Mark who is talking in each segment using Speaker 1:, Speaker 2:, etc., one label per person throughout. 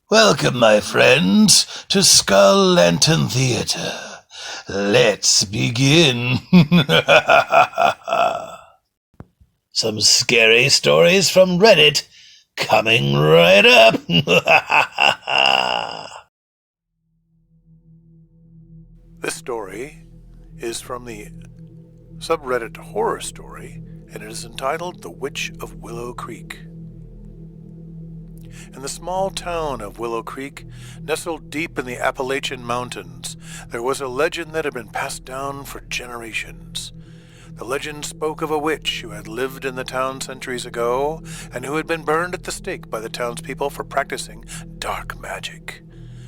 Speaker 1: Welcome, my friends, to Skull Lantern Theater. Let's begin. Some scary stories from Reddit coming right up.
Speaker 2: This story is from the subreddit Horror Story, and it is entitled The Witch of Willow Creek. In the small town of Willow Creek, nestled deep in the Appalachian Mountains, there was a legend that had been passed down for generations. The legend spoke of a witch who had lived in the town centuries ago and who had been burned at the stake by the townspeople for practicing dark magic.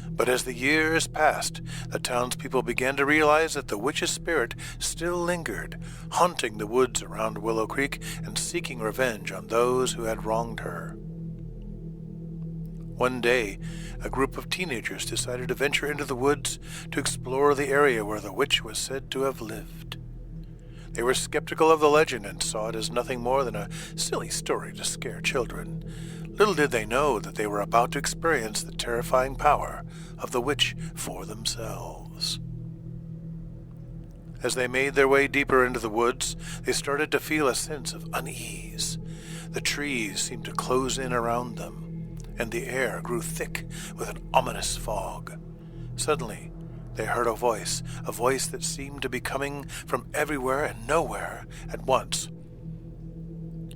Speaker 2: But as the years passed, the townspeople began to realize that the witch's spirit still lingered, haunting the woods around Willow Creek and seeking revenge on those who had wronged her. One day, a group of teenagers decided to venture into the woods to explore the area where the witch was said to have lived. They were skeptical of the legend and saw it as nothing more than a silly story to scare children. Little did they know that they were about to experience the terrifying power of the witch for themselves. As they made their way deeper into the woods, they started to feel a sense of unease. The trees seemed to close in around them, and the air grew thick with an ominous fog. Suddenly, they heard a voice that seemed to be coming from everywhere and nowhere at once.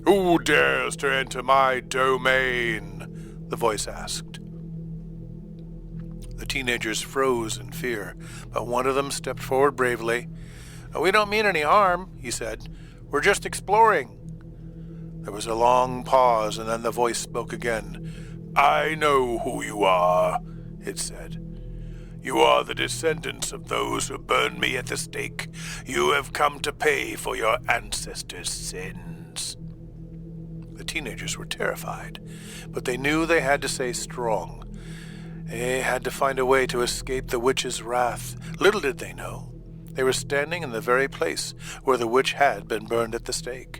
Speaker 2: "Who dares to enter my domain?" the voice asked. The teenagers froze in fear, but one of them stepped forward bravely. "We don't mean any harm," he said. "We're just exploring." There was a long pause, and then the voice spoke again. "I know who you are," it said. "You are the descendants of those who burned me at the stake. You have come to pay for your ancestors' sins." The teenagers were terrified, but they knew they had to stay strong. They had to find a way to escape the witch's wrath. Little did they know, they were standing in the very place where the witch had been burned at the stake.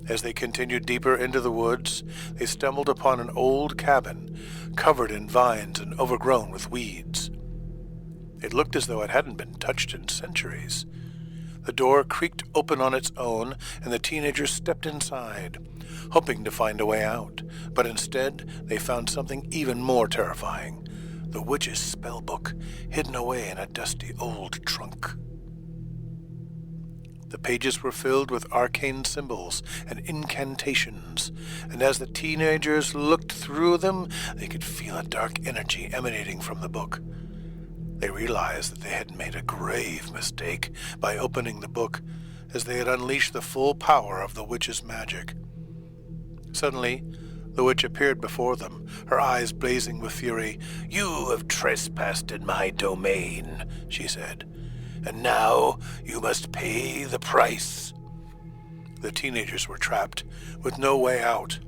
Speaker 2: As they continued deeper into the woods, they stumbled upon an old cabin, covered in vines and overgrown with weeds. It looked as though it hadn't been touched in centuries. The door creaked open on its own, and the teenagers stepped inside, hoping to find a way out. But instead, they found something even more terrifying: the witch's spell book, hidden away in a dusty old trunk. The pages were filled with arcane symbols and incantations, and as the teenagers looked through them, they could feel a dark energy emanating from the book. They realized that they had made a grave mistake by opening the book, as they had unleashed the full power of the witch's magic. Suddenly, the witch appeared before them, her eyes blazing with fury. "You have trespassed in my domain," she said, "and now you must pay the price." The teenagers were trapped, with no way out.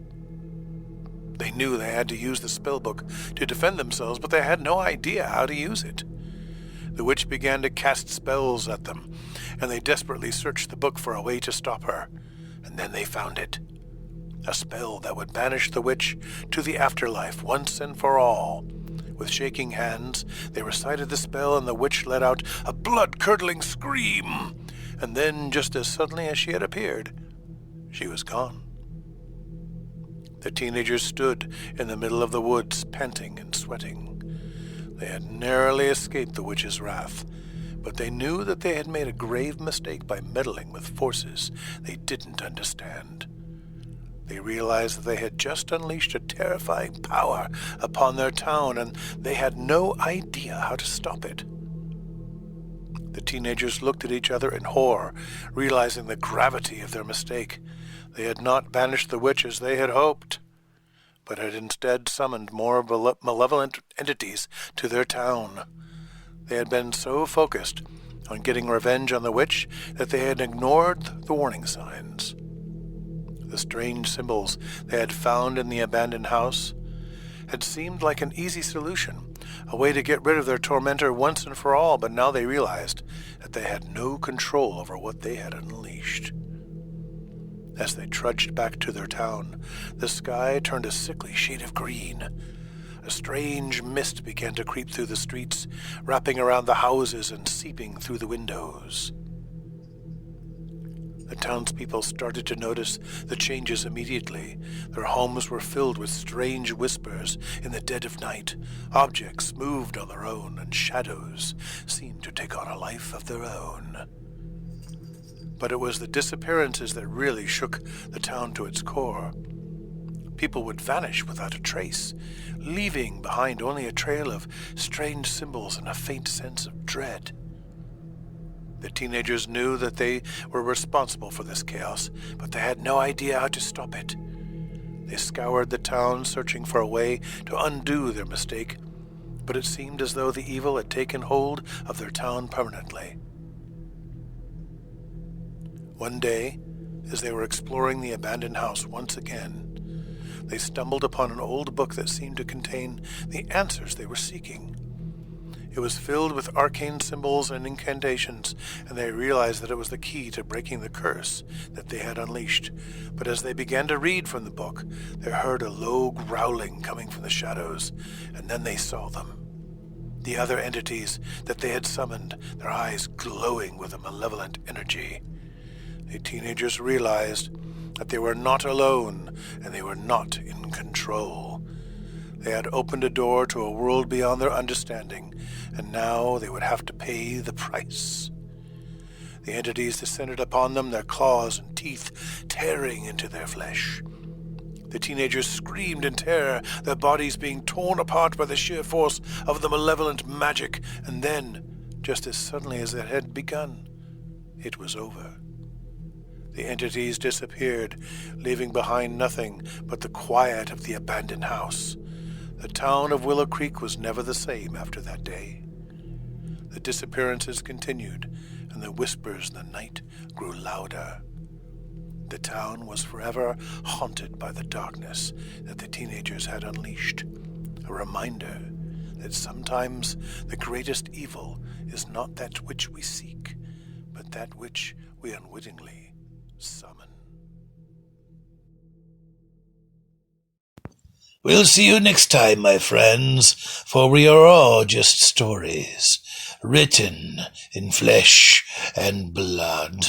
Speaker 2: They knew they had to use the spellbook to defend themselves, but they had no idea how to use it. The witch began to cast spells at them, and they desperately searched the book for a way to stop her. And then they found it. A spell that would banish the witch to the afterlife once and for all. With shaking hands, they recited the spell, and the witch let out a blood-curdling scream. And then, just as suddenly as she had appeared, she was gone. The teenagers stood in the middle of the woods, panting and sweating. They had narrowly escaped the witch's wrath, but they knew that they had made a grave mistake by meddling with forces they didn't understand. They realized that they had just unleashed a terrifying power upon their town, and they had no idea how to stop it. The teenagers looked at each other in horror, realizing the gravity of their mistake. They had not banished the witch as they had hoped, but had instead summoned more malevolent entities to their town. They had been so focused on getting revenge on the witch that they had ignored the warning signs. The strange symbols they had found in the abandoned house had seemed like an easy solution, a way to get rid of their tormentor once and for all, but now they realized that they had no control over what they had unleashed. As they trudged back to their town, the sky turned a sickly shade of green. A strange mist began to creep through the streets, wrapping around the houses and seeping through the windows. The townspeople started to notice the changes immediately. Their homes were filled with strange whispers in the dead of night. Objects moved on their own, and shadows seemed to take on a life of their own. But it was the disappearances that really shook the town to its core. People would vanish without a trace, leaving behind only a trail of strange symbols and a faint sense of dread. The teenagers knew that they were responsible for this chaos, but they had no idea how to stop it. They scoured the town, searching for a way to undo their mistake, but it seemed as though the evil had taken hold of their town permanently. One day, as they were exploring the abandoned house once again, they stumbled upon an old book that seemed to contain the answers they were seeking. It was filled with arcane symbols and incantations, and they realized that it was the key to breaking the curse that they had unleashed. But as they began to read from the book, they heard a low growling coming from the shadows, and then they saw them. The other entities that they had summoned, their eyes glowing with a malevolent energy. The teenagers realized that they were not alone, and they were not in control. They had opened a door to a world beyond their understanding, and now they would have to pay the price. The entities descended upon them, their claws and teeth tearing into their flesh. The teenagers screamed in terror, their bodies being torn apart by the sheer force of the malevolent magic, and then, just as suddenly as it had begun, it was over. The entities disappeared, leaving behind nothing but the quiet of the abandoned house. The town of Willow Creek was never the same after that day. The disappearances continued, and the whispers in the night grew louder. The town was forever haunted by the darkness that the teenagers had unleashed, a reminder that sometimes the greatest evil is not that which we seek, but that which we unwittingly summon.
Speaker 1: We'll see you next time, my friends, for we are all just stories, written in flesh and blood.